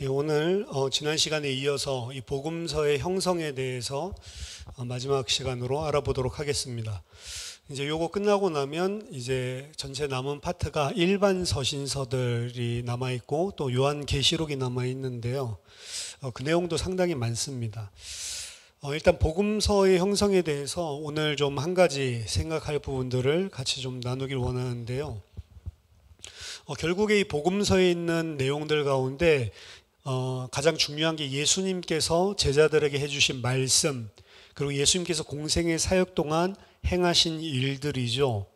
예, 오늘 지난 시간에 이어서 이 복음서의 형성에 대해서 마지막 시간으로 알아보도록 하겠습니다. 이제 요거 끝나고 나면 이제 전체 남은 파트가 일반 서신서들이 남아 있고 또 요한계시록이 남아 있는데요. 그 내용도 상당히 많습니다. 일단 복음서의 형성에 대해서 오늘 좀 한 가지 생각할 부분들을 같이 좀 나누길 원하는데요. 결국에 이 복음서에 있는 내용들 가운데 가장 중요한 게 예수님께서 제자들에게 해주신 말씀, 그리고 예수님께서 공생의 사역 동안 행하신 일들이죠.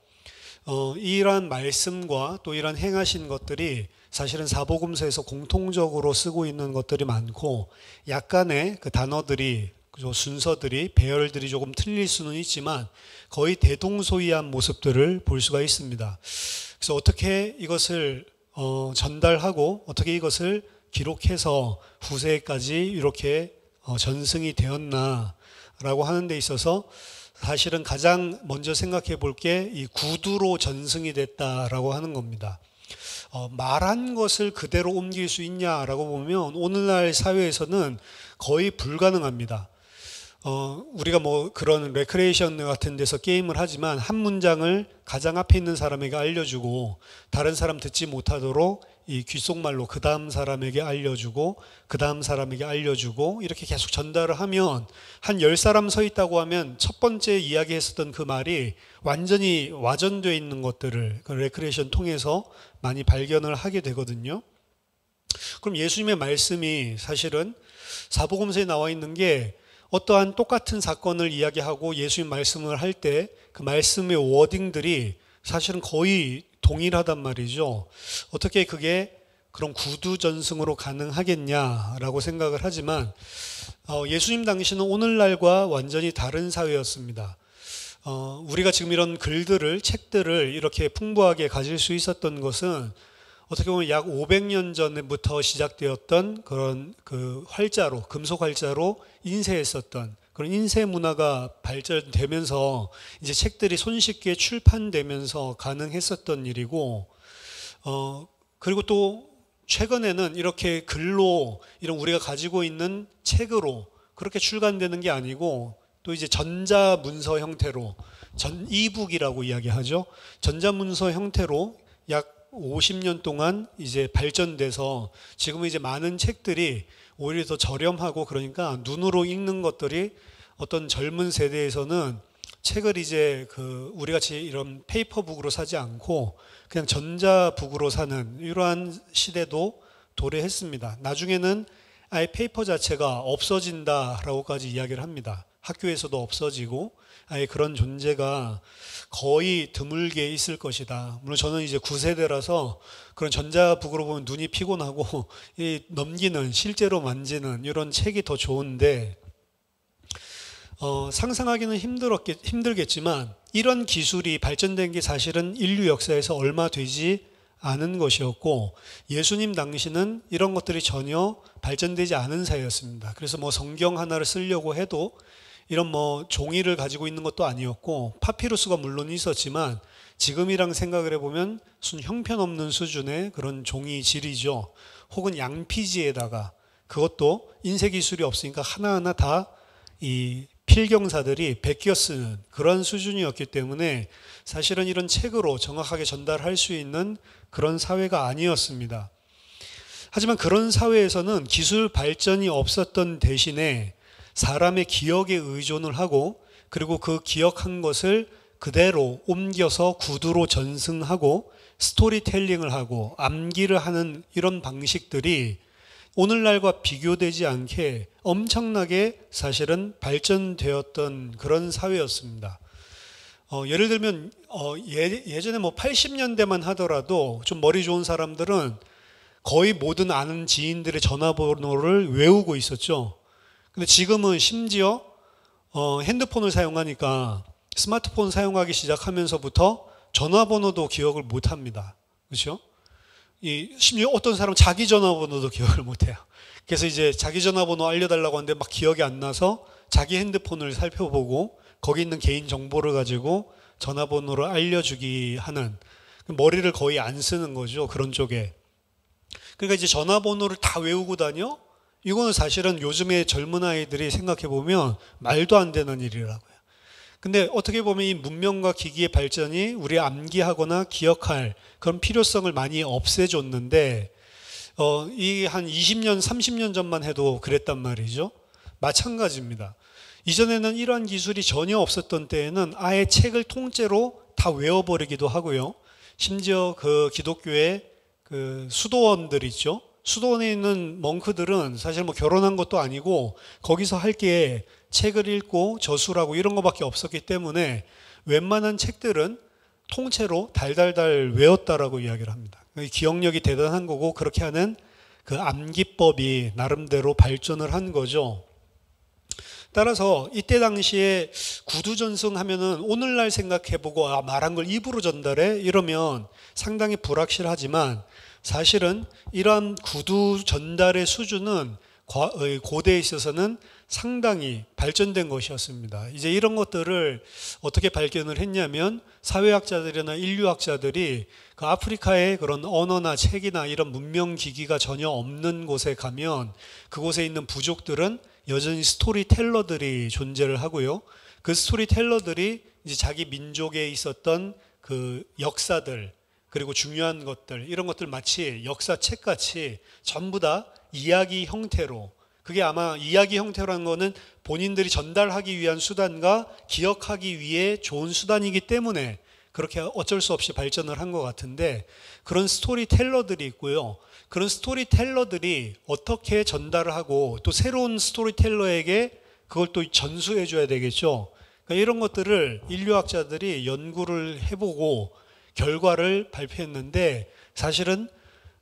이러한 말씀과 또 이런 행하신 것들이 사실은 사복음서에서 공통적으로 쓰고 있는 것들이 많고, 약간의 그 단어들이, 순서들이, 배열들이 조금 틀릴 수는 있지만 거의 대동소이한 모습들을 볼 수가 있습니다. 그래서 어떻게 이것을 전달하고 어떻게 이것을 기록해서 후세까지 이렇게 전승이 되었나라고 하는 데 있어서 사실은 가장 먼저 생각해 볼 게 이 구두로 전승이 됐다라고 하는 겁니다. 말한 것을 그대로 옮길 수 있냐라고 보면 오늘날 사회에서는 거의 불가능합니다. 우리가 뭐 그런 레크레이션 같은 데서 게임을 하지만 한 문장을 가장 앞에 있는 사람에게 알려주고 다른 사람 듣지 못하도록 이 귓속말로 그 다음 사람에게 알려주고 그 다음 사람에게 알려주고 이렇게 계속 전달을 하면 한 10사람 서 있다고 하면 첫 번째 이야기했었던 그 말이 완전히 와전되어 있는 것들을 그 레크레이션 통해서 많이 발견을 하게 되거든요. 그럼 예수님의 말씀이 사실은 사복음서에 나와 있는 게 어떠한 똑같은 사건을 이야기하고 예수님 말씀을 할 때 그 말씀의 워딩들이 사실은 거의 동일하단 말이죠. 어떻게 그게 그런 구두전승으로 가능하겠냐라고 생각을 하지만 예수님 당시는 오늘날과 완전히 다른 사회였습니다. 우리가 지금 이런 글들을, 책들을 이렇게 풍부하게 가질 수 있었던 것은 어떻게 보면 약 500년 전부터 시작되었던 그런 그 활자로, 금속 활자로 인쇄했었던 그런 인쇄 문화가 발전되면서 이제 책들이 손쉽게 출판되면서 가능했었던 일이고, 그리고 또 최근에는 이렇게 글로 이런 우리가 가지고 있는 책으로 그렇게 출간되는 게 아니고 또 이제 전자문서 형태로 이북이라고 이야기하죠. 전자문서 형태로 약 50년 동안 이제 발전돼서 지금은 이제 많은 책들이 오히려 더 저렴하고 그러니까 눈으로 읽는 것들이 어떤 젊은 세대에서는 책을 이제 우리 같이 이런 페이퍼북으로 사지 않고 그냥 전자북으로 사는 이러한 시대도 도래했습니다. 나중에는 아예 페이퍼 자체가 없어진다라고까지 이야기를 합니다. 학교에서도 없어지고 아예 그런 존재가 거의 드물게 있을 것이다. 물론 저는 이제 9세대라서 그런 전자북으로 보면 눈이 피곤하고 넘기는, 실제로 만지는 이런 책이 더 좋은데, 상상하기는 힘들겠지만 이런 기술이 발전된 게 사실은 인류 역사에서 얼마 되지 않은 것이었고, 예수님 당시는 이런 것들이 전혀 발전되지 않은 사회였습니다. 그래서 뭐 성경 하나를 쓰려고 해도 이런 뭐 종이를 가지고 있는 것도 아니었고, 파피루스가 물론 있었지만 지금이랑 생각을 해보면 형편없는 수준의 그런 종이 질이죠. 혹은 양피지에다가, 그것도 인쇄 기술이 없으니까 하나하나 다 이 필경사들이 베껴 쓰는 그런 수준이었기 때문에 사실은 이런 책으로 정확하게 전달할 수 있는 그런 사회가 아니었습니다. 하지만 그런 사회에서는 기술 발전이 없었던 대신에 사람의 기억에 의존을 하고, 그리고 그 기억한 것을 그대로 옮겨서 구두로 전승하고 스토리텔링을 하고 암기를 하는 이런 방식들이 오늘날과 비교되지 않게 엄청나게 사실은 발전되었던 그런 사회였습니다. 예를 들면 예전에 뭐 80년대만 하더라도 좀 머리 좋은 사람들은 거의 모든 아는 지인들의 전화번호를 외우고 있었죠. 근데 지금은 심지어 핸드폰을 사용하니까 스마트폰 사용하기 시작하면서부터 전화번호도 기억을 못합니다. 그렇죠? 심지어 어떤 사람은 자기 전화번호도 기억을 못해요. 그래서 이제 자기 전화번호 알려달라고 하는데 막 기억이 안 나서 자기 핸드폰을 살펴보고 거기 있는 개인 정보를 가지고 전화번호를 알려주기 하는, 머리를 거의 안 쓰는 거죠. 그런 쪽에. 그러니까 이제 전화번호를 다 외우고 다녀? 이거는 사실은 요즘의 젊은 아이들이 생각해 보면 말도 안 되는 일이라고요. 근데 어떻게 보면 이 문명과 기기의 발전이 우리 암기하거나 기억할 그런 필요성을 많이 없애줬는데, 이 한 20년, 30년 전만 해도 그랬단 말이죠. 마찬가지입니다. 이전에는 이러한 기술이 전혀 없었던 때에는 아예 책을 통째로 다 외워버리기도 하고요. 심지어 그 기독교의 그 수도원들 있죠. 수도원에 있는 멍크들은 사실 뭐 결혼한 것도 아니고 거기서 할 게 책을 읽고 저술하고 이런 것밖에 없었기 때문에 웬만한 책들은 통째로 달달달 외웠다라고 이야기를 합니다. 기억력이 대단한 거고 그렇게 하는 그 암기법이 나름대로 발전을 한 거죠. 따라서 이때 당시에 구두전승 하면은 오늘날 생각해보고 말한 걸 입으로 전달해? 이러면 상당히 불확실하지만 사실은 이러한 구두 전달의 수준은 고대에 있어서는 상당히 발전된 것이었습니다. 이제 이런 것들을 어떻게 발견을 했냐면 사회학자들이나 인류학자들이 그 아프리카의 그런 언어나 책이나 이런 문명 기기가 전혀 없는 곳에 가면 그곳에 있는 부족들은 여전히 스토리텔러들이 존재를 하고요. 그 스토리텔러들이 이제 자기 민족에 있었던 그 역사들 그리고 중요한 것들 이런 것들 마치 역사책같이 전부 다 이야기 형태로, 그게 아마 이야기 형태라는 거는 본인들이 전달하기 위한 수단과 기억하기 위해 좋은 수단이기 때문에 그렇게 어쩔 수 없이 발전을 한 것 같은데, 그런 스토리텔러들이 있고요. 그런 스토리텔러들이 어떻게 전달을 하고 또 새로운 스토리텔러에게 그걸 또 전수해 줘야 되겠죠. 그러니까 이런 것들을 인류학자들이 연구를 해보고 결과를 발표했는데, 사실은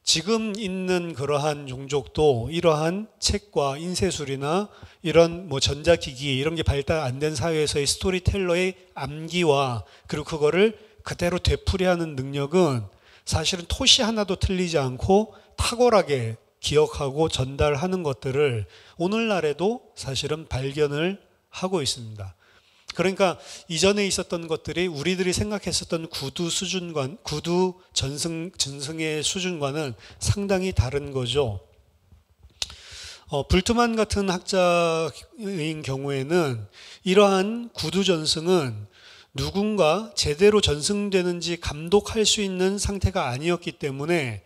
지금 있는 그러한 종족도 이러한 책과 인쇄술이나 이런 뭐 전자기기 이런 게 발달 안 된 사회에서의 스토리텔러의 암기와 그리고 그거를 그대로 되풀이하는 능력은 사실은 토시 하나도 틀리지 않고 탁월하게 기억하고 전달하는 것들을 오늘날에도 사실은 발견을 하고 있습니다. 그러니까 이전에 있었던 것들이 우리들이 생각했었던 구두 전승의 수준과는 상당히 다른 거죠. 불트만 같은 학자인 경우에는 이러한 구두 전승은 누군가 제대로 전승되는지 감독할 수 있는 상태가 아니었기 때문에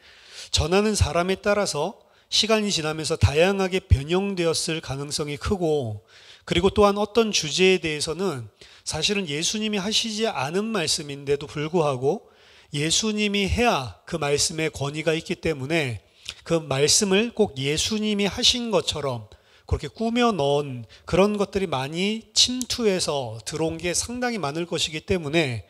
전하는 사람에 따라서 시간이 지나면서 다양하게 변형되었을 가능성이 크고, 그리고 또한 어떤 주제에 대해서는 사실은 예수님이 하시지 않은 말씀인데도 불구하고 예수님이 해야 그 말씀에 권위가 있기 때문에 그 말씀을 꼭 예수님이 하신 것처럼 그렇게 꾸며 넣은 그런 것들이 많이 침투해서 들어온 게 상당히 많을 것이기 때문에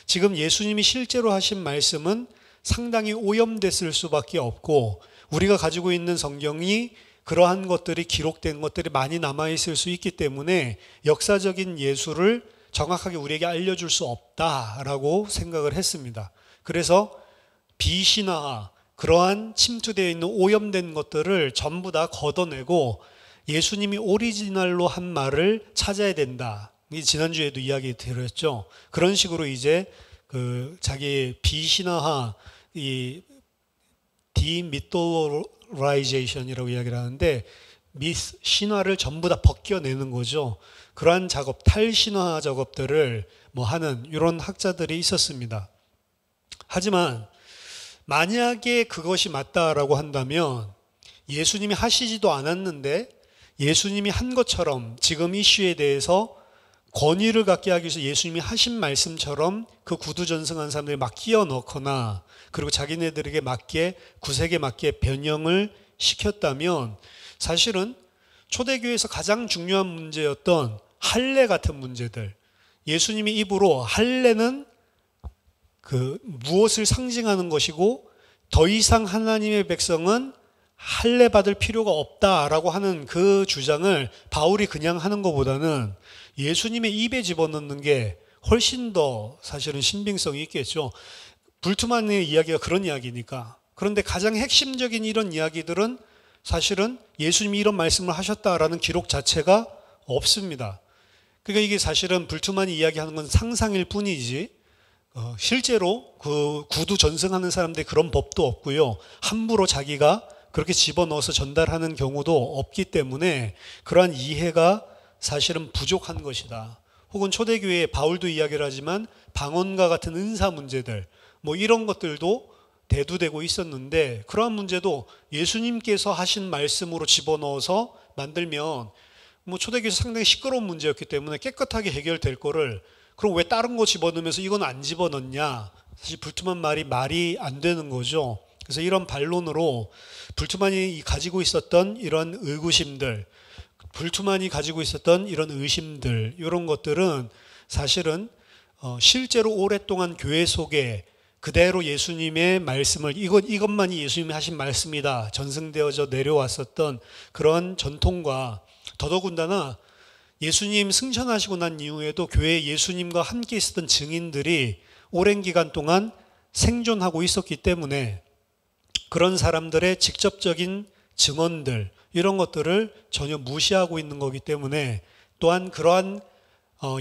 지금 예수님이 실제로 하신 말씀은 상당히 오염됐을 수밖에 없고, 우리가 가지고 있는 성경이 그러한 것들이 기록된 것들이 많이 남아있을 수 있기 때문에 역사적인 예수를 정확하게 우리에게 알려줄 수 없다라고 생각을 했습니다. 그래서 비신화, 그러한 침투되어 있는 오염된 것들을 전부 다 걷어내고 예수님이 오리지널로 한 말을 찾아야 된다. 지난주에도 이야기 드렸죠. 그런 식으로 이제 그 자기 비신화화, 이 디미토라이제이션이라고 이야기를 하는데, 미스, 신화를 전부 다 벗겨내는 거죠. 그러한 작업, 탈신화 작업들을 뭐 하는 이런 학자들이 있었습니다. 하지만 만약에 그것이 맞다라고 한다면 예수님이 하시지도 않았는데 예수님이 한 것처럼 지금 이슈에 대해서 권위를 갖게 하기 위해서 예수님이 하신 말씀처럼 그 구두 전승한 사람들이 막 끼워 넣거나 그리고 자기네들에게 맞게, 구색에 맞게 변형을 시켰다면 사실은 초대교회에서 가장 중요한 문제였던 할례 같은 문제들, 예수님이 입으로 할례는 그 무엇을 상징하는 것이고 더 이상 하나님의 백성은 할례 받을 필요가 없다라고 하는 그 주장을 바울이 그냥 하는 것보다는 예수님의 입에 집어넣는 게 훨씬 더 사실은 신빙성이 있겠죠. 불트만의 이야기가 그런 이야기니까. 그런데 가장 핵심적인 이런 이야기들은 사실은 예수님이 이런 말씀을 하셨다라는 기록 자체가 없습니다. 그러니까 이게 사실은 불트만이 이야기하는 건 상상일 뿐이지 실제로 그 구두 전승하는 사람들이 그런 법도 없고요. 함부로 자기가 그렇게 집어넣어서 전달하는 경우도 없기 때문에 그러한 이해가 사실은 부족한 것이다. 혹은 초대교회에 바울도 이야기를 하지만 방언과 같은 은사 문제들 뭐 이런 것들도 대두되고 있었는데 그러한 문제도 예수님께서 하신 말씀으로 집어넣어서 만들면 뭐 초대교회에서 상당히 시끄러운 문제였기 때문에 깨끗하게 해결될 거를 그럼 왜 다른 거 집어넣으면서 이건 안 집어넣냐? 사실 불투만 말이 안 되는 거죠. 그래서 이런 반론으로 불투만이 가지고 있었던 이런 의구심들, 불투만이 가지고 있었던 이런 의심들, 이런 것들은 사실은 실제로 오랫동안 교회 속에 그대로 예수님의 말씀을 이것만이 예수님이 하신 말씀이다 전승되어져 내려왔었던 그런 전통과 더더군다나 예수님 승천하시고 난 이후에도 교회에 예수님과 함께 있었던 증인들이 오랜 기간 동안 생존하고 있었기 때문에 그런 사람들의 직접적인 증언들 이런 것들을 전혀 무시하고 있는 거기 때문에 또한 그러한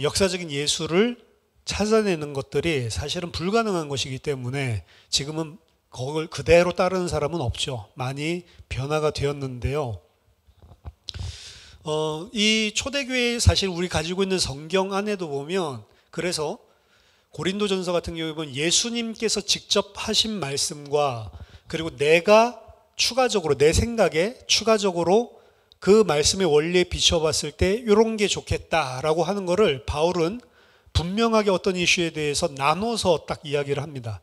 역사적인 예수를 찾아내는 것들이 사실은 불가능한 것이기 때문에 지금은 그걸 그대로 따르는 사람은 없죠. 많이 변화가 되었는데요. 이 초대교회 사실 우리 가지고 있는 성경 안에도 보면 그래서 고린도전서 같은 경우에 보면 예수님께서 직접 하신 말씀과 그리고 내가 추가적으로 내 생각에 추가적으로 그 말씀의 원리에 비춰봤을 때 이런 게 좋겠다라고 하는 거를 바울은 분명하게 어떤 이슈에 대해서 나눠서 딱 이야기를 합니다.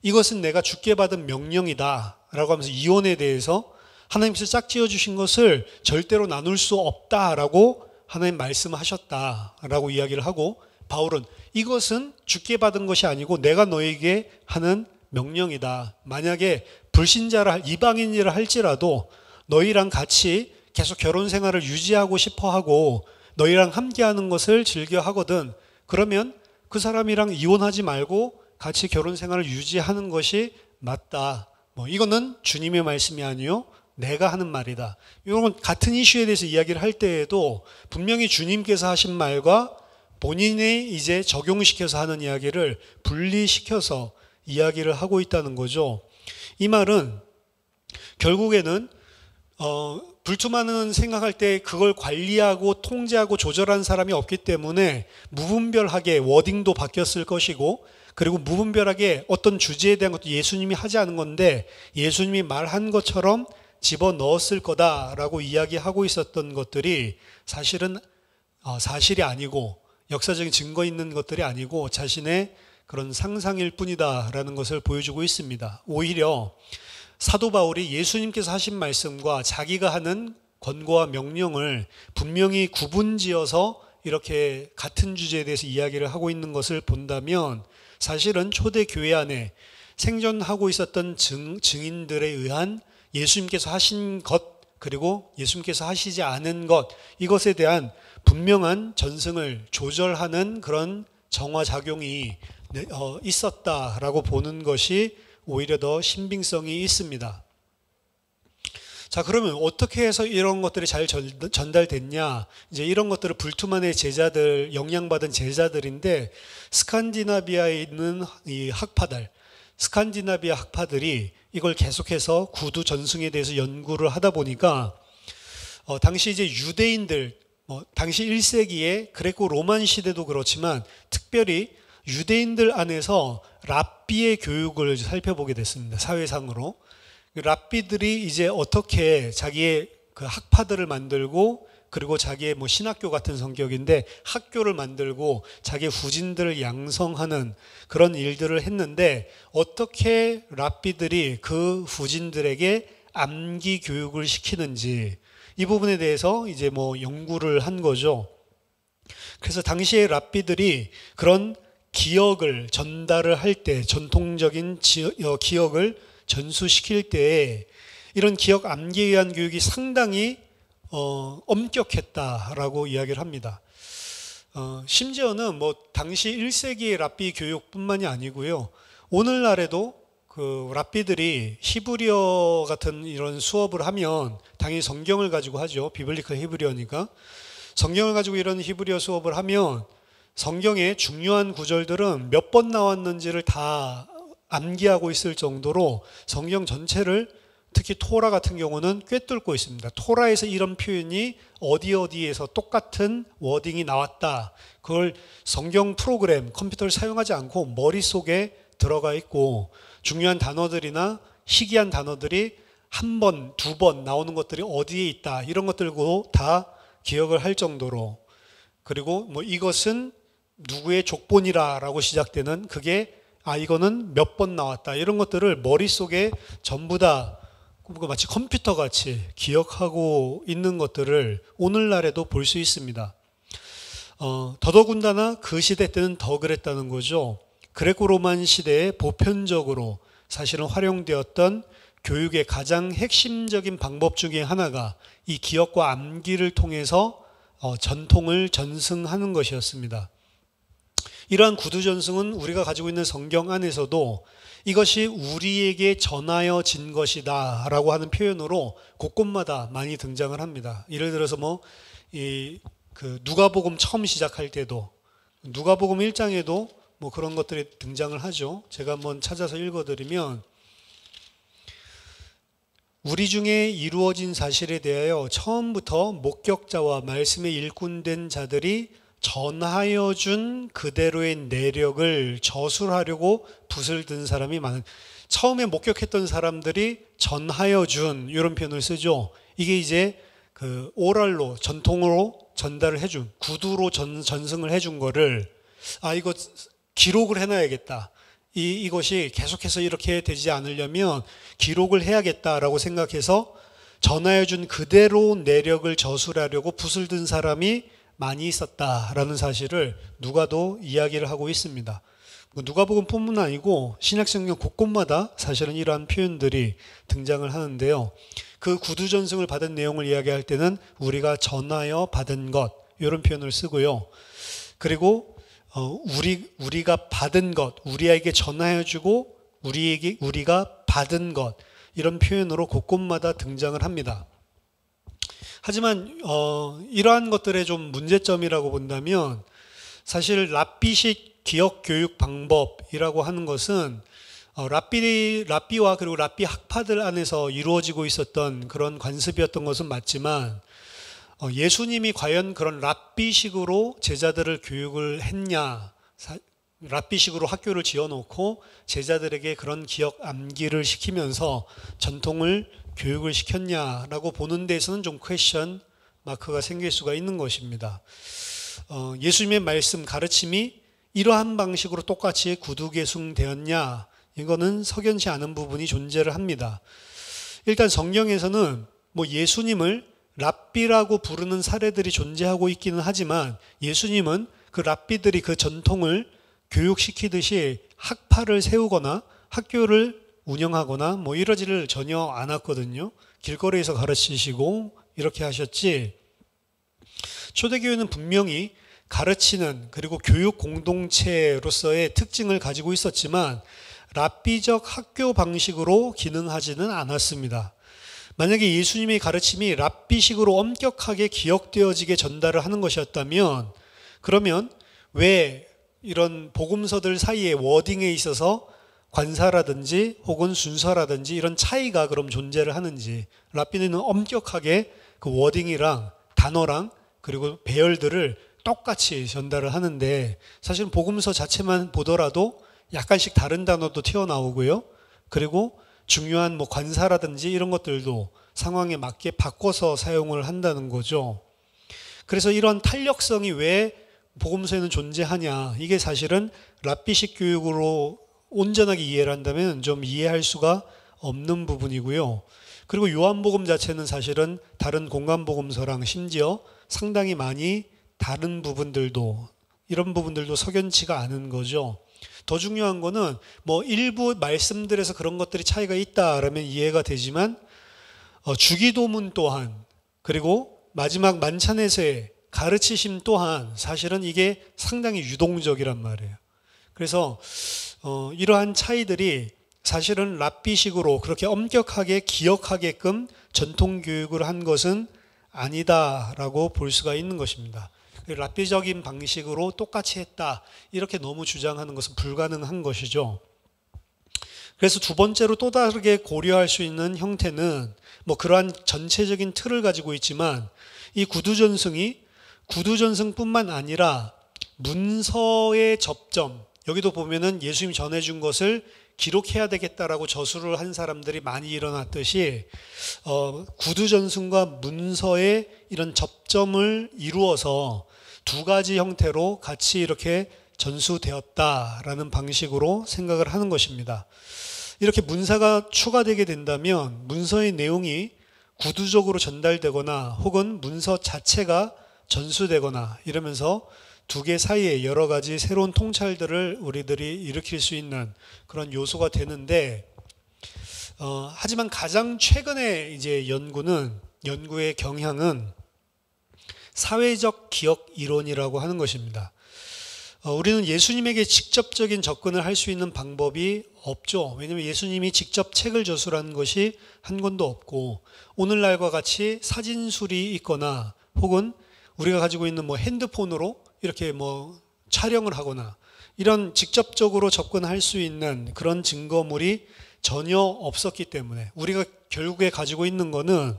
이것은 내가 주께 받은 명령이다 라고 하면서 이혼에 대해서 하나님께서 짝지어 주신 것을 절대로 나눌 수 없다라고 하나님 말씀하셨다라고 이야기를 하고 바울은 이것은 주께 받은 것이 아니고 내가 너에게 하는 명령이다. 만약에 불신자라 이방인이라 할지라도 너희랑 같이 계속 결혼 생활을 유지하고 싶어 하고 너희랑 함께하는 것을 즐겨 하거든. 그러면 그 사람이랑 이혼하지 말고 같이 결혼 생활을 유지하는 것이 맞다. 이거는 주님의 말씀이 아니요 내가 하는 말이다. 이런 건 같은 이슈에 대해서 이야기를 할 때에도 분명히 주님께서 하신 말과 본인이 이제 적용시켜서 하는 이야기를 분리시켜서 이야기를 하고 있다는 거죠. 이 말은 결국에는 불투만은 생각할 때 그걸 관리하고 통제하고 조절한 사람이 없기 때문에 무분별하게 워딩도 바뀌었을 것이고 그리고 무분별하게 어떤 주제에 대한 것도 예수님이 하지 않은 건데 예수님이 말한 것처럼 집어넣었을 거다라고 이야기하고 있었던 것들이 사실은 사실이 아니고 역사적인 증거 있는 것들이 아니고 자신의 그런 상상일 뿐이다라는 것을 보여주고 있습니다. 오히려 사도 바울이 예수님께서 하신 말씀과 자기가 하는 권고와 명령을 분명히 구분지어서 이렇게 같은 주제에 대해서 이야기를 하고 있는 것을 본다면 사실은 초대 교회 안에 생존하고 있었던 증인들에 의한 예수님께서 하신 것 그리고 예수님께서 하시지 않은 것 이것에 대한 분명한 전승을 조절하는 그런 정화작용이 있었다라고 보는 것이 오히려 더 신빙성이 있습니다. 자, 그러면 어떻게 해서 이런 것들이 잘 전달됐냐? 이제 이런 것들을 불투만의 제자들, 영향받은 제자들인데 스칸디나비아에 있는 이 스칸디나비아 학파들이 이걸 계속해서 구두 전승에 대해서 연구를 하다 보니까 당시 이제 유대인들, 당시 1세기의 그레코 로만 시대도 그렇지만 특별히 유대인들 안에서 랍비의 교육을 살펴보게 됐습니다. 사회상으로. 랍비들이 이제 어떻게 자기의 그 학파들을 만들고 그리고 자기의 신학교 같은 성격인데 학교를 만들고 자기의 후진들을 양성하는 그런 일들을 했는데 어떻게 랍비들이 그 후진들에게 암기 교육을 시키는지 이 부분에 대해서 이제 연구를 한 거죠. 그래서 당시에 랍비들이 그런 기억을 전달을 할 때 전통적인 기억을 전수시킬 때 이런 기억 암기에 의한 교육이 상당히 엄격했다라고 이야기를 합니다. 심지어는 당시 1세기의 랍비 교육뿐만이 아니고요. 오늘날에도 그 랍비들이 히브리어 같은 이런 수업을 하면 당연히 성경을 가지고 하죠. 비블리컬 히브리어니까. 성경을 가지고 이런 히브리어 수업을 하면 성경의 중요한 구절들은 몇 번 나왔는지를 다 암기하고 있을 정도로 성경 전체를, 특히 토라 같은 경우는 꿰뚫고 있습니다. 토라에서 이런 표현이 어디에서 똑같은 워딩이 나왔다. 그걸 성경 프로그램, 컴퓨터를 사용하지 않고 머릿속에 들어가 있고, 중요한 단어들이나 희귀한 단어들이 한 번, 두 번 나오는 것들이 어디에 있다. 이런 것들고 다 기억을 할 정도로, 그리고 뭐 이것은 누구의 족본이라라고 시작되는 그게 이거는 몇 번 나왔다. 이런 것들을 머릿속에 전부 다 마치 컴퓨터 같이 기억하고 있는 것들을 오늘날에도 볼 수 있습니다. 더더군다나 그 시대 때는 더 그랬다는 거죠. 그레코로만 시대에 보편적으로 사실은 활용되었던 교육의 가장 핵심적인 방법 중에 하나가 이 기억과 암기를 통해서 전통을 전승하는 것이었습니다. 이러한 구두 전승은 우리가 가지고 있는 성경 안에서도 이것이 우리에게 전하여진 것이다 라고 하는 표현으로 곳곳마다 많이 등장을 합니다. 예를 들어서 누가복음 처음 시작할 때도, 누가복음 1장에도 뭐 그런 것들이 등장을 하죠. 제가 한번 찾아서 읽어드리면, 우리 중에 이루어진 사실에 대하여 처음부터 목격자와 말씀의 일꾼된 자들이 전하여 준 그대로의 내력을 저술하려고 붓을 든 사람이 많은, 처음에 목격했던 사람들이 전하여 준 이런 표현을 쓰죠. 이게 이제 그 오랄로, 전통으로 전달을 해준, 구두로 전승을 해준 거를 이거 기록을 해놔야겠다. 이것이 계속해서 이렇게 되지 않으려면 기록을 해야겠다라고 생각해서 전하여 준 그대로 내력을 저술하려고 붓을 든 사람이 많이 있었다라는 사실을 누가도 이야기를 하고 있습니다. 누가복음뿐만 아니고 신약성경 곳곳마다 사실은 이러한 표현들이 등장을 하는데요. 그 구두전승을 받은 내용을 이야기할 때는 우리가 전하여 받은 것, 이런 표현을 쓰고요. 그리고 우리가 받은 것, 우리에게 전하여 주고 우리가 받은 것, 이런 표현으로 곳곳마다 등장을 합니다. 하지만 이러한 것들의 좀 문제점이라고 본다면, 사실 랍비식 기억 교육 방법이라고 하는 것은 랍비와 그리고 랍비 학파들 안에서 이루어지고 있었던 그런 관습이었던 것은 맞지만, 예수님이 과연 그런 랍비식으로 제자들을 교육을 했냐, 랍비식으로 학교를 지어놓고 제자들에게 그런 기억 암기를 시키면서 전통을 교육을 시켰냐라고 보는 데에서는 좀 퀘스천 마크가 생길 수가 있는 것입니다. 예수님의 말씀, 가르침이 이러한 방식으로 똑같이 구두개승되었냐, 이거는 석연치 않은 부분이 존재를 합니다. 일단 성경에서는 예수님을 랍비라고 부르는 사례들이 존재하고 있기는 하지만, 예수님은 그 랍비들이 그 전통을 교육시키듯이 학파를 세우거나 학교를 운영하거나 이러지를 전혀 않았거든요. 길거리에서 가르치시고 이렇게 하셨지, 초대교회는 분명히 가르치는, 그리고 교육 공동체로서의 특징을 가지고 있었지만 랍비적 학교 방식으로 기능하지는 않았습니다. 만약에 예수님의 가르침이 랍비식으로 엄격하게 기억되어지게 전달을 하는 것이었다면, 그러면 왜 이런 복음서들 사이의 워딩에 있어서 관사라든지 혹은 순서라든지 이런 차이가 그럼 존재를 하는지, 랍비는 엄격하게 그 워딩이랑 단어랑 그리고 배열들을 똑같이 전달을 하는데, 사실은 복음서 자체만 보더라도 약간씩 다른 단어도 튀어나오고요. 그리고 중요한 관사라든지 이런 것들도 상황에 맞게 바꿔서 사용을 한다는 거죠. 그래서 이런 탄력성이 왜 복음서에는 존재하냐, 이게 사실은 랍비식 교육으로 온전하게 이해를 한다면 좀 이해할 수가 없는 부분이고요. 그리고 요한복음 자체는 사실은 다른 공간복음서랑 심지어 상당히 많이 다른 부분들도, 이런 부분들도 석연치가 않은 거죠. 더 중요한 거는 일부 말씀들에서 그런 것들이 차이가 있다라면 이해가 되지만, 주기도문 또한, 그리고 마지막 만찬에서의 가르치심 또한 사실은 이게 상당히 유동적이란 말이에요. 그래서 이러한 차이들이 사실은 랍비식으로 그렇게 엄격하게 기억하게끔 전통 교육을 한 것은 아니다라고 볼 수가 있는 것입니다. 랍비적인 방식으로 똑같이 했다 이렇게 너무 주장하는 것은 불가능한 것이죠. 그래서 두 번째로 또 다르게 고려할 수 있는 형태는 뭐 그러한 전체적인 틀을 가지고 있지만 이 구두전승이 구두전승뿐만 아니라 문서의 접점, 여기도 보면은 예수님이 전해준 것을 기록해야 되겠다라고 저술을 한 사람들이 많이 일어났듯이 구두전승과 문서의 이런 접점을 이루어서 두 가지 형태로 같이 이렇게 전수되었다라는 방식으로 생각을 하는 것입니다. 이렇게 문사가 추가되게 된다면 문서의 내용이 구두적으로 전달되거나 혹은 문서 자체가 전수되거나 이러면서 두 개 사이에 여러 가지 새로운 통찰들을 우리들이 일으킬 수 있는 그런 요소가 되는데, 하지만 가장 최근에 이제 연구의 경향은 사회적 기억 이론이라고 하는 것입니다. 우리는 예수님에게 직접적인 접근을 할 수 있는 방법이 없죠. 왜냐하면 예수님이 직접 책을 저술한 것이 한 권도 없고, 오늘날과 같이 사진술이 있거나 혹은 우리가 가지고 있는 뭐 핸드폰으로 이렇게 뭐 촬영을 하거나 이런 직접적으로 접근할 수 있는 그런 증거물이 전혀 없었기 때문에 우리가 결국에 가지고 있는 거는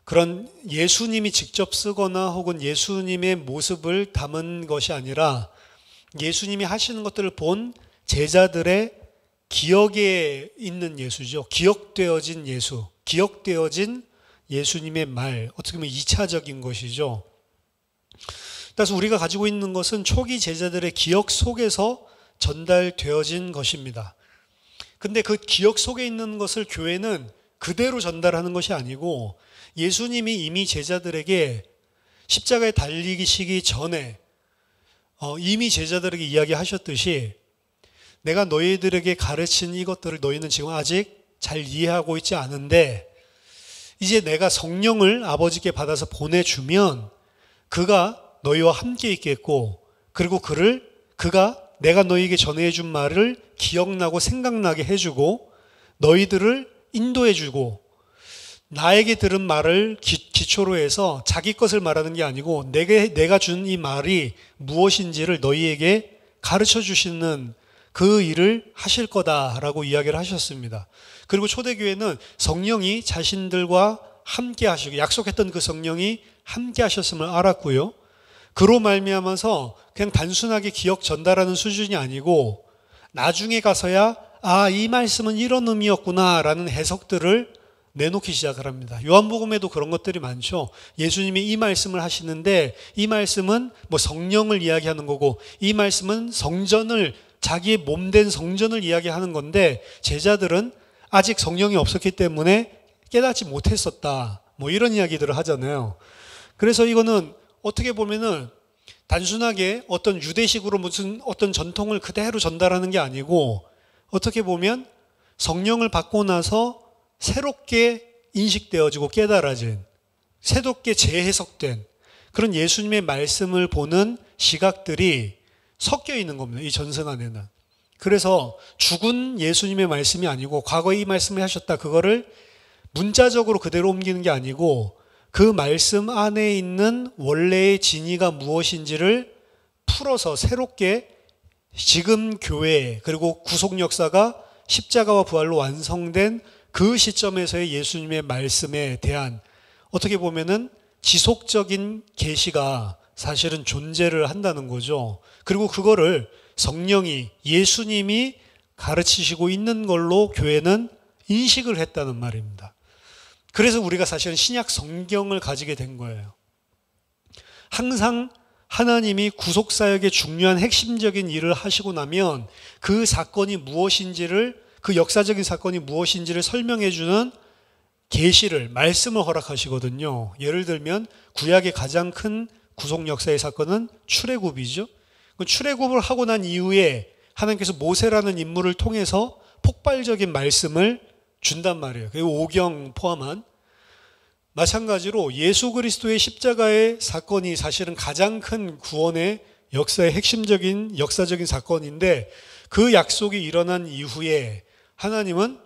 그런 예수님이 직접 쓰거나 혹은 예수님의 모습을 담은 것이 아니라 예수님이 하시는 것들을 본 제자들의 기억에 있는 예수죠. 기억되어진 예수, 기억되어진 예수님의 말, 어떻게 보면 2차적인 것이죠. 따라서 우리가 가지고 있는 것은 초기 제자들의 기억 속에서 전달되어진 것입니다. 근데 그 기억 속에 있는 것을 교회는 그대로 전달하는 것이 아니고 예수님이 이미 제자들에게 십자가에 달리시기 전에 이미 제자들에게 이야기하셨듯이 내가 너희들에게 가르친 이것들을 너희는 지금 아직 잘 이해하고 있지 않은데 이제 내가 성령을 아버지께 받아서 보내주면 그가 너희와 함께 있겠고 그리고 그가 내가 너희에게 전해준 말을 기억나고 생각나게 해주고 너희들을 인도해주고 나에게 들은 말을 기초로 해서 자기 것을 말하는 게 아니고 내가 준 이 말이 무엇인지를 너희에게 가르쳐 주시는 그 일을 하실 거다라고 이야기를 하셨습니다. 그리고 초대교회는 성령이 자신들과 함께 하시고 약속했던 그 성령이 함께 하셨음을 알았고요. 그로 말미암아서 그냥 단순하게 기억 전달하는 수준이 아니고 나중에 가서야 이 말씀은 이런 의미였구나라는 해석들을 내놓기 시작을 합니다. 요한복음에도 그런 것들이 많죠. 예수님이 이 말씀을 하시는데 이 말씀은 뭐 성령을 이야기하는 거고 이 말씀은 자기의 몸된 성전을 이야기하는 건데 제자들은 아직 성령이 없었기 때문에 깨닫지 못했었다. 뭐 이런 이야기들을 하잖아요. 그래서 이거는 어떻게 보면은 단순하게 어떤 유대식으로 무슨 어떤 전통을 그대로 전달하는 게 아니고 어떻게 보면 성령을 받고 나서 새롭게 인식되어지고 깨달아진 새롭게 재해석된 그런 예수님의 말씀을 보는 시각들이 섞여 있는 겁니다. 이 전승 안에는. 그래서 죽은 예수님의 말씀이 아니고 과거에 이 말씀을 하셨다. 그거를 문자적으로 그대로 옮기는 게 아니고 그 말씀 안에 있는 원래의 진의가 무엇인지를 풀어서 새롭게 지금 교회 그리고 구속 역사가 십자가와 부활로 완성된 그 시점에서의 예수님의 말씀에 대한 어떻게 보면은 지속적인 계시가 사실은 존재를 한다는 거죠. 그리고 그거를 성령이 예수님이 가르치시고 있는 걸로 교회는 인식을 했다는 말입니다. 그래서 우리가 사실은 신약 성경을 가지게 된 거예요. 항상 하나님이 구속사역의 중요한 핵심적인 일을 하시고 나면 그 사건이 무엇인지를 그 역사적인 사건이 무엇인지를 설명해 주는 계시를 말씀을 허락하시거든요. 예를 들면 구약의 가장 큰 구속 역사의 사건은 출애굽이죠. 그 출애굽을 하고 난 이후에 하나님께서 모세라는 인물을 통해서 폭발적인 말씀을 준단 말이에요. 그리고 오경 포함한 마찬가지로 예수 그리스도의 십자가의 사건이 사실은 가장 큰 구원의 역사의 핵심적인 역사적인 사건인데 그 약속이 일어난 이후에 하나님은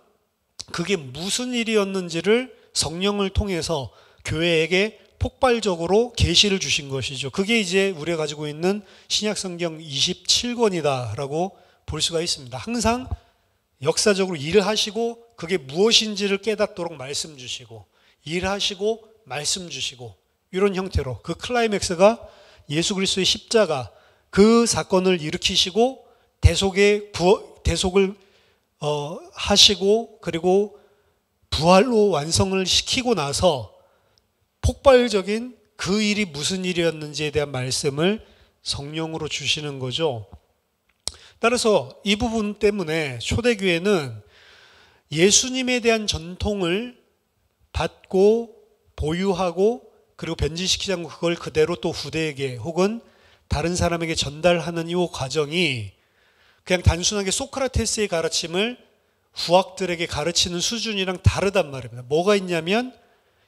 그게 무슨 일이었는지를 성령을 통해서 교회에게 폭발적으로 계시를 주신 것이죠. 그게 이제 우리가 가지고 있는 신약성경 27권이다라고 볼 수가 있습니다. 항상 역사적으로 일을 하시고 그게 무엇인지를 깨닫도록 말씀 주시고, 일하시고 말씀 주시고, 이런 형태로 그 클라이맥스가 예수 그리스도의 십자가, 그 사건을 일으키시고 대속을 하시고 그리고 부활로 완성을 시키고 나서 폭발적인 그 일이 무슨 일이었는지에 대한 말씀을 성령으로 주시는 거죠. 따라서 이 부분 때문에 초대교회는 예수님에 대한 전통을 받고 보유하고 그리고 변질시키지 않고 그걸 그대로 또 후대에게 혹은 다른 사람에게 전달하는 이 과정이 그냥 단순하게 소크라테스의 가르침을 후학들에게 가르치는 수준이랑 다르단 말입니다. 뭐가 있냐면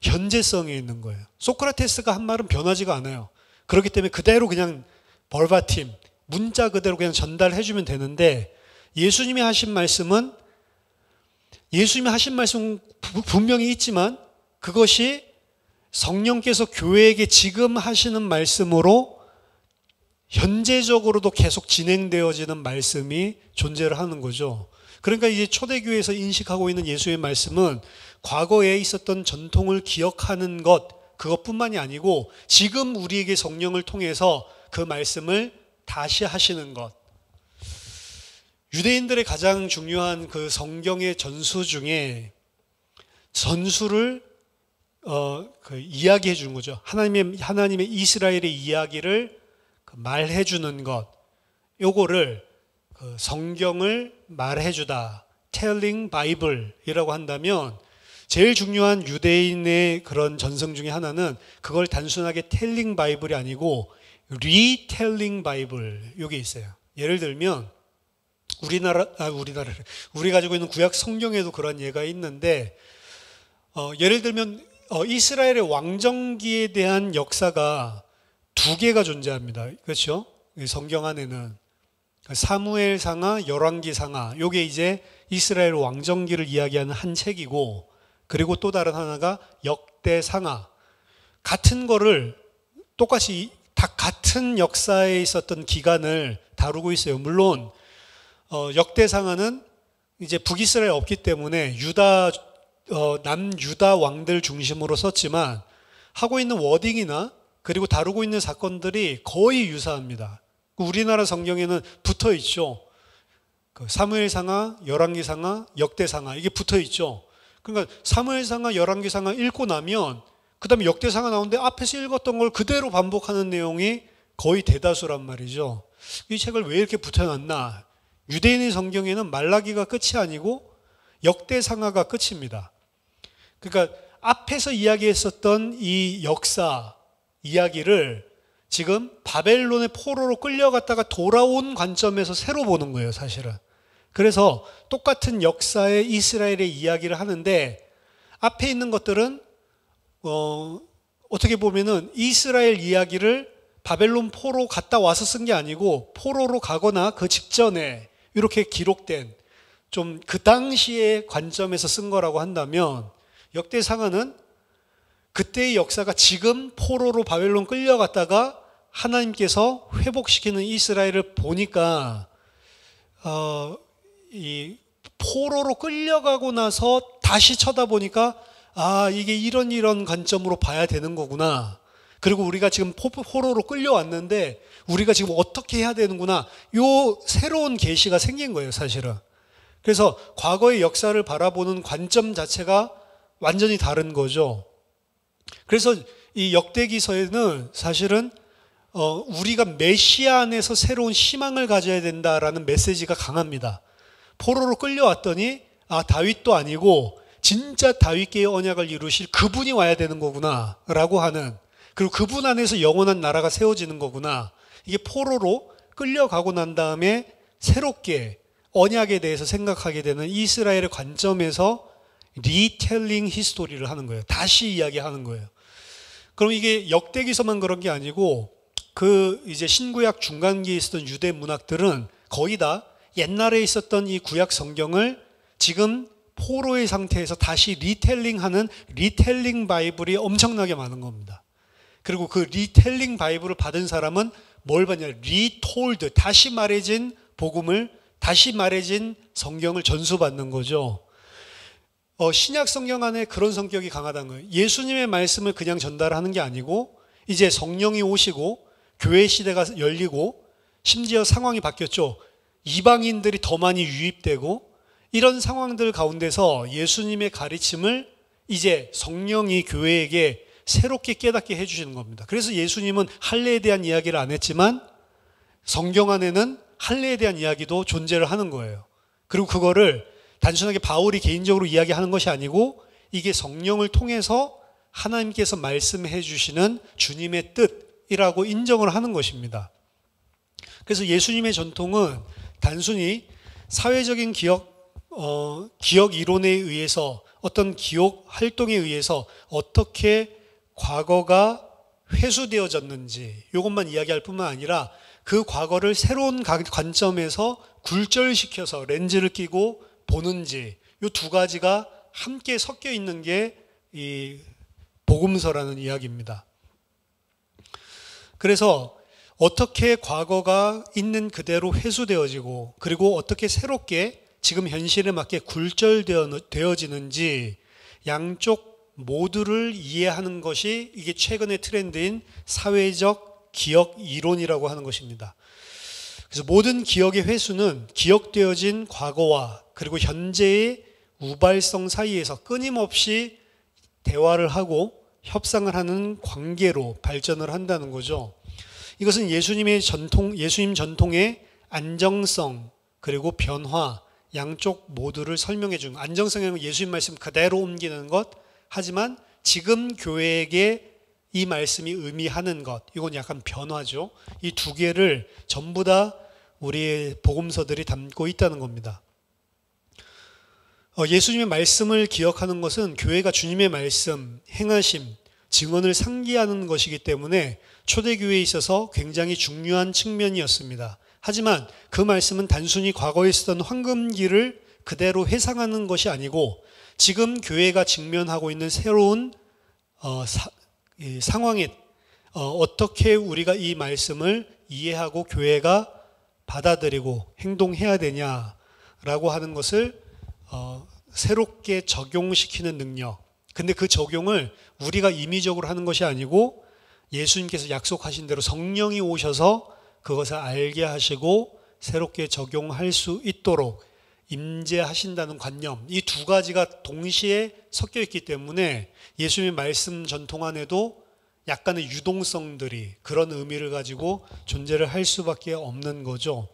현재성이 있는 거예요. 소크라테스가 한 말은 변하지가 않아요. 그렇기 때문에 그대로 그냥 벌바팀, 문자 그대로 그냥 전달해 주면 되는데, 예수님이 하신 말씀은 분명히 있지만 그것이 성령께서 교회에게 지금 하시는 말씀으로 현재적으로도 계속 진행되어지는 말씀이 존재를 하는 거죠. 그러니까 이제 초대교회에서 인식하고 있는 예수의 말씀은 과거에 있었던 전통을 기억하는 것, 그것뿐만이 아니고 지금 우리에게 성령을 통해서 그 말씀을 다시 하시는 것. 유대인들의 가장 중요한 그 성경의 전수 중에 전수를 이야기해 주는 거죠. 하나님의 이스라엘의 이야기를 말해 주는 것. 요거를 성경을 말해 주다. telling Bible이라고 한다면 제일 중요한 유대인의 그런 전성 중에 하나는 그걸 단순하게 telling Bible이 아니고 retelling Bible, 요게 있어요. 예를 들면 우리 가지고 있는 구약 성경에도 그런 예가 있는데, 예를 들면 이스라엘의 왕정기에 대한 역사가 두 개가 존재합니다. 그렇죠? 성경 안에는 사무엘상하, 열왕기상하, 요게 이제 이스라엘 왕정기를 이야기하는 한 책이고, 그리고 또 다른 하나가 역대상하. 같은 거를 똑같이 다 같은 역사에 있었던 기간을 다루고 있어요. 물론 역대상하는 이제 북이스라엘 없기 때문에 남유다 왕들 중심으로 썼지만 하고 있는 워딩이나 그리고 다루고 있는 사건들이 거의 유사합니다. 우리나라 성경에는 붙어 있죠. 사무엘상하, 열왕기상하, 역대상하, 이게 붙어 있죠. 그러니까 사무엘상하, 열왕기상하 읽고 나면 그 다음에 역대상하 나오는데 앞에서 읽었던 걸 그대로 반복하는 내용이 거의 대다수란 말이죠. 이 책을 왜 이렇게 붙여놨나? 유대인의 성경에는 말라기가 끝이 아니고 역대상하가 끝입니다. 그러니까 앞에서 이야기했었던 이 역사 이야기를 지금 바벨론의 포로로 끌려갔다가 돌아온 관점에서 새로 보는 거예요, 사실은. 그래서 똑같은 역사의 이스라엘의 이야기를 하는데 앞에 있는 것들은 어떻게 보면은 이스라엘 이야기를 바벨론 포로 갔다 와서 쓴 게 아니고 포로로 가거나 그 직전에 이렇게 기록된 좀 그 당시의 관점에서 쓴 거라고 한다면, 역대상하는 그때의 역사가 지금 포로로 바벨론 끌려갔다가 하나님께서 회복시키는 이스라엘을 보니까 이 포로로 끌려가고 나서 다시 쳐다보니까 이게 이런 관점으로 봐야 되는 거구나. 그리고 우리가 지금 포로로 끌려왔는데 우리가 지금 어떻게 해야 되는구나. 요 새로운 계시가 생긴 거예요, 사실은. 그래서 과거의 역사를 바라보는 관점 자체가 완전히 다른 거죠. 그래서 이 역대기서에는 사실은 우리가 메시아 안에서 새로운 희망을 가져야 된다라는 메시지가 강합니다. 포로로 끌려왔더니 다윗도 아니고 진짜 다윗계의 언약을 이루실 그분이 와야 되는 거구나 라고 하는, 그리고 그분 안에서 영원한 나라가 세워지는 거구나. 이게 포로로 끌려가고 난 다음에 새롭게 언약에 대해서 생각하게 되는 이스라엘의 관점에서 리텔링 히스토리를 하는 거예요. 다시 이야기하는 거예요. 그럼 이게 역대기서만 그런 게 아니고 이제 신구약 중간기에 있었던 유대 문학들은 거의 다 옛날에 있었던 이 구약 성경을 지금 포로의 상태에서 다시 리텔링하는 리텔링 바이블이 엄청나게 많은 겁니다. 그리고 그 리텔링 바이블을 받은 사람은 뭘 받냐? 리톨드, 다시 말해진 복음을, 다시 말해진 성경을 전수받는 거죠. 신약 성경 안에 그런 성격이 강하다는 거예요. 예수님의 말씀을 그냥 전달하는 게 아니고 이제 성령이 오시고 교회 시대가 열리고 심지어 상황이 바뀌었죠. 이방인들이 더 많이 유입되고 이런 상황들 가운데서 예수님의 가르침을 이제 성령이 교회에게 새롭게 깨닫게 해주시는 겁니다. 그래서 예수님은 할례에 대한 이야기를 안 했지만 성경 안에는 할례에 대한 이야기도 존재를 하는 거예요. 그리고 그거를 단순하게 바울이 개인적으로 이야기하는 것이 아니고 이게 성령을 통해서 하나님께서 말씀해 주시는 주님의 뜻이라고 인정을 하는 것입니다. 그래서 예수님의 전통은 단순히 사회적인 기억 이론에 의해서 어떤 기억 활동에 의해서 어떻게 과거가 회수되어졌는지 이것만 이야기할 뿐만 아니라 그 과거를 새로운 관점에서 굴절시켜서 렌즈를 끼고 보는지 이 두 가지가 함께 섞여 있는 게 이 복음서라는 이야기입니다. 그래서 어떻게 과거가 있는 그대로 회수되어지고 그리고 어떻게 새롭게 지금 현실에 맞게 굴절되어지는지 양쪽 모두를 이해하는 것이 이게 최근의 트렌드인 사회적 기억 이론이라고 하는 것입니다. 그래서 모든 기억의 회수는 기억되어진 과거와 그리고 현재의 우발성 사이에서 끊임없이 대화를 하고 협상을 하는 관계로 발전을 한다는 거죠. 이것은 예수님 전통의 안정성 그리고 변화 양쪽 모두를 설명해 주는, 안정성이라는 예수님 말씀 그대로 옮기는 것, 하지만 지금 교회에게 이 말씀이 의미하는 것, 이건 약간 변화죠. 이 두 개를 전부 다 우리의 복음서들이 담고 있다는 겁니다. 예수님의 말씀을 기억하는 것은 교회가 주님의 말씀, 행하심, 증언을 상기하는 것이기 때문에 초대교회에 있어서 굉장히 중요한 측면이었습니다. 하지만 그 말씀은 단순히 과거에 쓰던 황금기를 그대로 회상하는 것이 아니고 지금 교회가 직면하고 있는 새로운 상황에 어떻게 우리가 이 말씀을 이해하고 교회가 받아들이고 행동해야 되냐라고 하는 것을 새롭게 적용시키는 능력. 근데 그 적용을 우리가 임의적으로 하는 것이 아니고 예수님께서 약속하신 대로 성령이 오셔서 그것을 알게 하시고 새롭게 적용할 수 있도록 임재하신다는 관념, 이 두 가지가 동시에 섞여 있기 때문에 예수님의 말씀 전통 안에도 약간의 유동성들이 그런 의미를 가지고 존재를 할 수밖에 없는 거죠.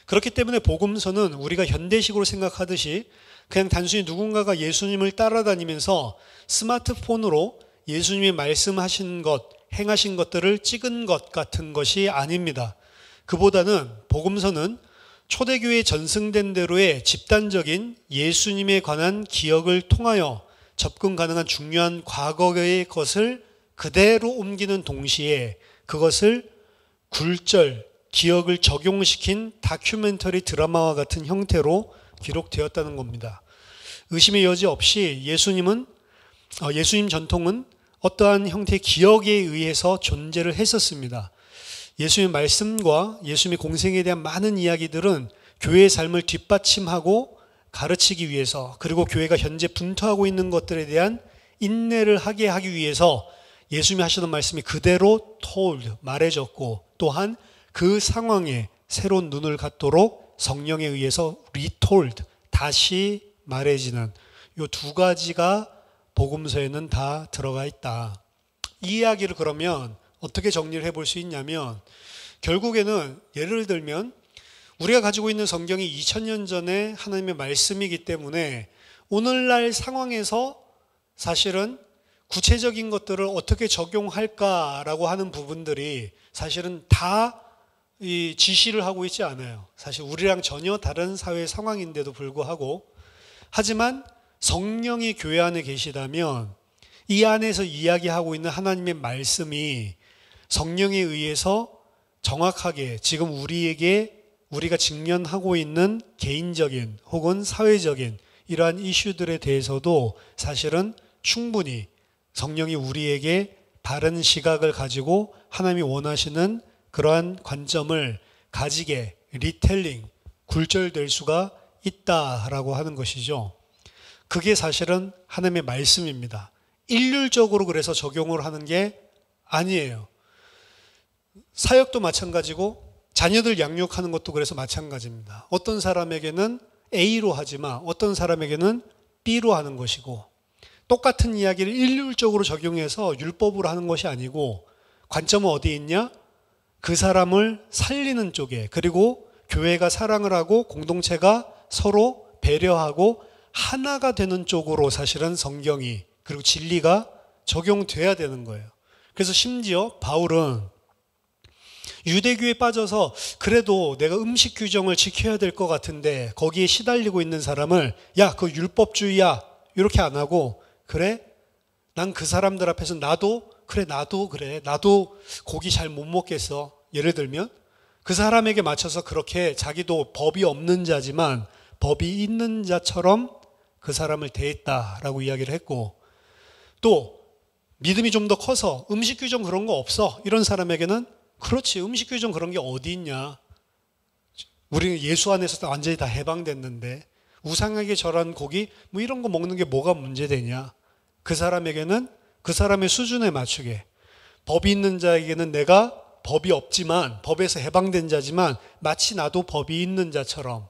그렇기 때문에 복음서는 우리가 현대식으로 생각하듯이 그냥 단순히 누군가가 예수님을 따라다니면서 스마트폰으로 예수님이 말씀하신 것, 행하신 것들을 찍은 것 같은 것이 아닙니다. 그보다는 복음서는 초대교회에 전승된 대로의 집단적인 예수님에 관한 기억을 통하여 접근 가능한 중요한 과거의 것을 그대로 옮기는 동시에 그것을 기억을 적용시킨 다큐멘터리 드라마와 같은 형태로 기록되었다는 겁니다. 의심의 여지 없이 예수님 전통은 어떠한 형태의 기억에 의해서 존재를 했었습니다. 예수님의 말씀과 예수님의 공생에 대한 많은 이야기들은 교회의 삶을 뒷받침하고 가르치기 위해서, 그리고 교회가 현재 분투하고 있는 것들에 대한 인내를 하게 하기 위해서 예수님이 하시던 말씀이 그대로 말해졌고, 또한 그 상황에 새로운 눈을 갖도록 성령에 의해서 다시 말해지는 이 두 가지가 복음서에는 다 들어가 있다. 이 이야기를 그러면 어떻게 정리를 해볼 수 있냐면, 결국에는 예를 들면 우리가 가지고 있는 성경이 2000년 전에 하나님의 말씀이기 때문에 오늘날 상황에서 사실은 구체적인 것들을 어떻게 적용할까라고 하는 부분들이 사실은 다 이 지시를 하고 있지 않아요. 사실 우리랑 전혀 다른 사회 상황인데도 불구하고, 하지만 성령이 교회 안에 계시다면 이 안에서 이야기하고 있는 하나님의 말씀이 성령에 의해서 정확하게 지금 우리가 직면하고 있는 개인적인 혹은 사회적인 이러한 이슈들에 대해서도 사실은 충분히 성령이 우리에게 다른 시각을 가지고 하나님이 원하시는 그러한 관점을 가지게 리텔링, 굴절될 수가 있다라고 하는 것이죠. 그게 사실은 하나님의 말씀입니다. 일률적으로 그래서 적용을 하는 게 아니에요. 사역도 마찬가지고 자녀들 양육하는 것도 그래서 마찬가지입니다. 어떤 사람에게는 A로 하지만 어떤 사람에게는 B로 하는 것이고, 똑같은 이야기를 일률적으로 적용해서 율법으로 하는 것이 아니고 관점은 어디에 있냐? 그 사람을 살리는 쪽에, 그리고 교회가 사랑을 하고 공동체가 서로 배려하고 하나가 되는 쪽으로 사실은 성경이, 그리고 진리가 적용돼야 되는 거예요. 그래서 심지어 바울은 유대교에 빠져서 그래도 내가 음식 규정을 지켜야 될 것 같은데 거기에 시달리고 있는 사람을 야, 그거 율법주의야 이렇게 안 하고, 그래? 난 그 사람들 앞에서 나도 고기 잘 못 먹겠어. 예를 들면 그 사람에게 맞춰서 그렇게 자기도 법이 없는 자지만 법이 있는 자처럼 그 사람을 대했다라고 이야기를 했고, 또 믿음이 좀 더 커서 음식 규정 그런 거 없어 이런 사람에게는 그렇지, 음식 규정 그런 게 어디 있냐, 우리는 예수 안에서 완전히 다 해방됐는데 우상에게 절한 고기 뭐 이런 거 먹는 게 뭐가 문제되냐. 그 사람에게는 그 사람의 수준에 맞추게, 법이 있는 자에게는 내가 법이 없지만 법에서 해방된 자지만 마치 나도 법이 있는 자처럼,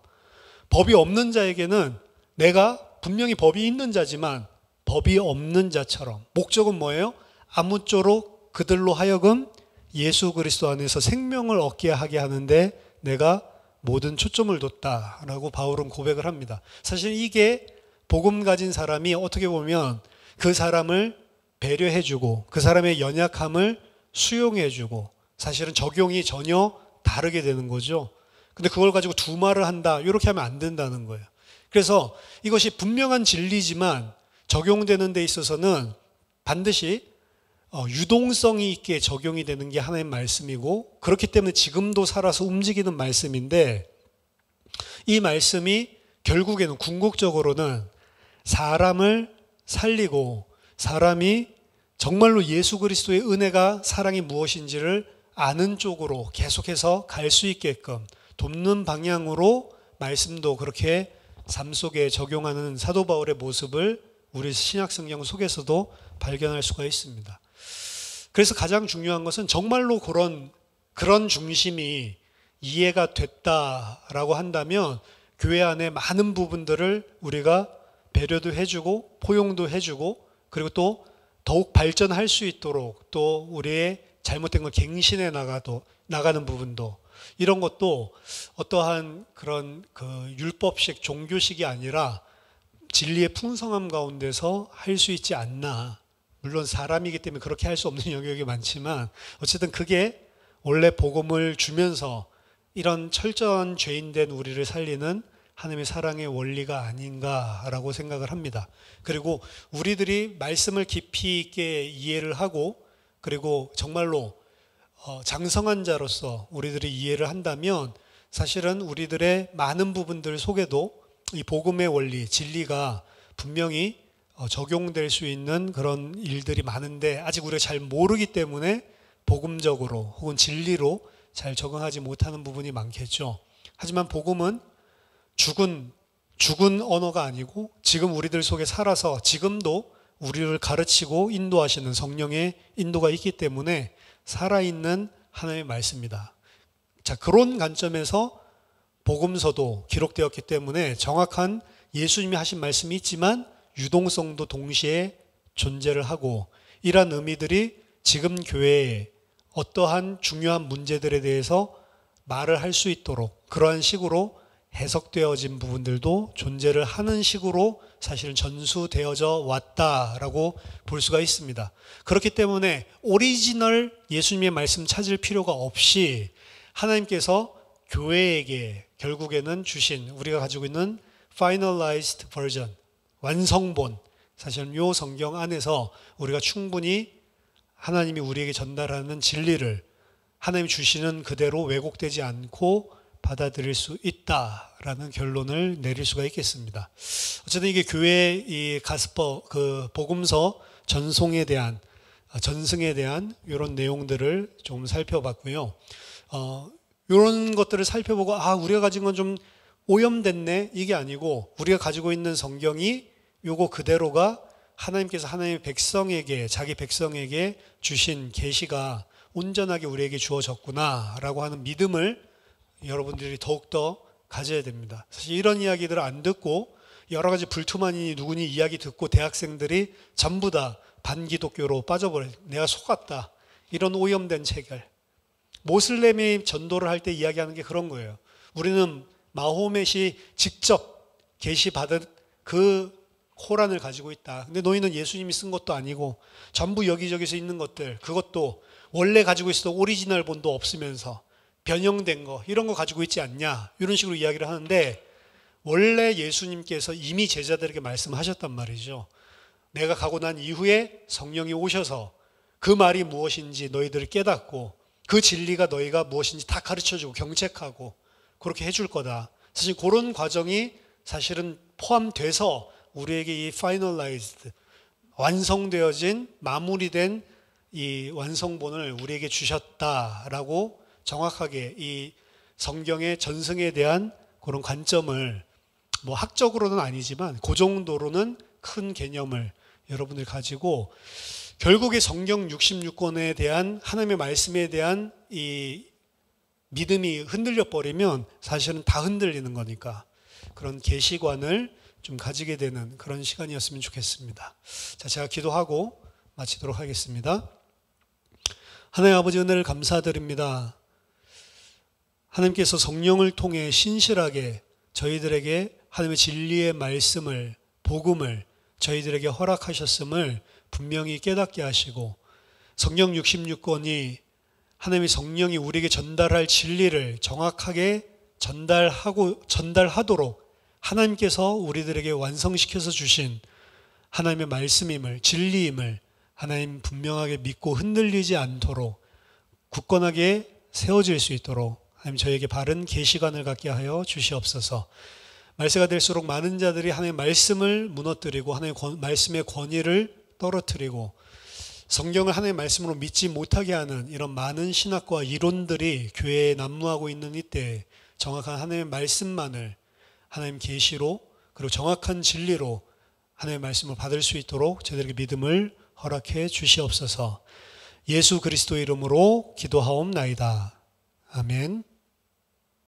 법이 없는 자에게는 내가 분명히 법이 있는 자지만 법이 없는 자처럼. 목적은 뭐예요? 아무쪼록 그들로 하여금 예수 그리스도 안에서 생명을 얻게 하게 하는데 내가 모든 초점을 뒀다라고 바울은 고백을 합니다. 사실 이게 복음 가진 사람이 어떻게 보면 그 사람을 배려해주고 그 사람의 연약함을 수용해주고 사실은 적용이 전혀 다르게 되는 거죠. 근데 그걸 가지고 두 말을 한다 이렇게 하면 안 된다는 거예요. 그래서 이것이 분명한 진리지만 적용되는 데 있어서는 반드시 유동성이 있게 적용이 되는 게 하나의 말씀이고, 그렇기 때문에 지금도 살아서 움직이는 말씀인데, 이 말씀이 결국에는 궁극적으로는 사람을 살리고 사람이 정말로 예수 그리스도의 은혜가 사랑이 무엇인지를 아는 쪽으로 계속해서 갈 수 있게끔 돕는 방향으로 말씀도 그렇게 삶 속에 적용하는 사도 바울의 모습을 우리 신약 성경 속에서도 발견할 수가 있습니다. 그래서 가장 중요한 것은 정말로 그런 중심이 이해가 됐다라고 한다면 교회 안에 많은 부분들을 우리가 배려도 해주고 포용도 해주고, 그리고 또 더욱 발전할 수 있도록 또 우리의 잘못된 걸 갱신해 나가는 부분도, 이런 것도 어떠한 그런 율법식 종교식이 아니라 진리의 풍성함 가운데서 할 수 있지 않나. 물론 사람이기 때문에 그렇게 할 수 없는 영역이 많지만 어쨌든 그게 원래 복음을 주면서 이런 철저한 죄인된 우리를 살리는 하나님의 사랑의 원리가 아닌가라고 생각을 합니다. 그리고 우리들이 말씀을 깊이 있게 이해를 하고, 그리고 정말로 장성한 자로서 우리들이 이해를 한다면 사실은 우리들의 많은 부분들 속에도 이 복음의 원리, 진리가 분명히 적용될 수 있는 그런 일들이 많은데 아직 우리가 잘 모르기 때문에 복음적으로 혹은 진리로 잘 적응하지 못하는 부분이 많겠죠. 하지만 복음은 죽은 언어가 아니고 지금 우리들 속에 살아서 지금도 우리를 가르치고 인도하시는 성령의 인도가 있기 때문에 살아있는 하나님의 말씀이다. 자, 그런 관점에서 복음서도 기록되었기 때문에 정확한 예수님이 하신 말씀이 있지만 유동성도 동시에 존재를 하고, 이러한 의미들이 지금 교회에 어떠한 중요한 문제들에 대해서 말을 할 수 있도록 그러한 식으로 해석되어진 부분들도 존재를 하는 식으로 사실은 전수되어져 왔다라고 볼 수가 있습니다. 그렇기 때문에 오리지널 예수님의 말씀 찾을 필요가 없이 하나님께서 교회에게 결국에는 주신, 우리가 가지고 있는 finalized version, 완성본, 사실은 이 성경 안에서 우리가 충분히 하나님이 우리에게 전달하는 진리를 하나님이 주시는 그대로 왜곡되지 않고 받아들일 수 있다라는 결론을 내릴 수가 있겠습니다. 어쨌든 이게 교회의 이 복음서 전송에 대한 전승에 대한 이런 내용들을 좀 살펴봤고요. 이런 것들을 살펴보고 우리가 가진 건 좀 오염됐네 이게 아니고 우리가 가지고 있는 성경이 요거 그대로가 하나님께서 하나님의 백성에게 자기 백성에게 주신 계시가 온전하게 우리에게 주어졌구나라고 하는 믿음을 여러분들이 더욱더 가져야 됩니다. 사실 이런 이야기들을 안 듣고 여러 가지 불투만이니 누구니 이야기 듣고 대학생들이 전부 다 반기독교로 빠져버려요. 내가 속았다. 이런 오염된 체결. 모슬렘이 전도를 할 때 이야기하는 게 그런 거예요. 우리는 마호멧이 직접 계시받은 그 코란을 가지고 있다. 근데 너희는 예수님이 쓴 것도 아니고 전부 여기저기서 있는 것들, 그것도 원래 가지고 있어도 오리지널 본도 없으면서 변형된 거, 이런 거 가지고 있지 않냐, 이런 식으로 이야기를 하는데, 원래 예수님께서 이미 제자들에게 말씀하셨단 말이죠. 내가 가고 난 이후에 성령이 오셔서 그 말이 무엇인지 너희들을 깨닫고 그 진리가 너희가 무엇인지 다 가르쳐주고 경책하고 그렇게 해줄 거다. 사실 그런 과정이 사실은 포함돼서 우리에게 이 finalized, 완성되어진 마무리된 이 완성본을 우리에게 주셨다라고 정확하게 이 성경의 전승에 대한 그런 관점을 뭐 학적으로는 아니지만 그 정도로는 큰 개념을 여러분들 가지고 결국에 성경 66권에 대한 하나님의 말씀에 대한 이 믿음이 흔들려 버리면 사실은 다 흔들리는 거니까 그런 계시관을 좀 가지게 되는 그런 시간이었으면 좋겠습니다. 자, 제가 기도하고 마치도록 하겠습니다. 하나님 아버지, 은혜를 감사드립니다. 하나님께서 성령을 통해 신실하게 저희들에게 하나님의 진리의 말씀을, 복음을 저희들에게 허락하셨음을 분명히 깨닫게 하시고, 성경 66권이 하나님의 성령이 우리에게 전달할 진리를 정확하게 전달하도록 하나님께서 우리들에게 완성시켜서 주신 하나님의 말씀임을, 진리임을 하나님 분명하게 믿고 흔들리지 않도록 굳건하게 세워질 수 있도록 하나님 저에게 바른 계시관을 갖게 하여 주시옵소서. 말세가 될수록 많은 자들이 하나님의 말씀을 무너뜨리고 하나님의 말씀의 권위를 떨어뜨리고 성경을 하나님의 말씀으로 믿지 못하게 하는 이런 많은 신학과 이론들이 교회에 난무하고 있는 이때 정확한 하나님의 말씀만을 하나님 계시로 그리고 정확한 진리로 하나님의 말씀을 받을 수 있도록 저희들에게 믿음을 허락해 주시옵소서. 예수 그리스도의 이름으로 기도하옵나이다. 아멘.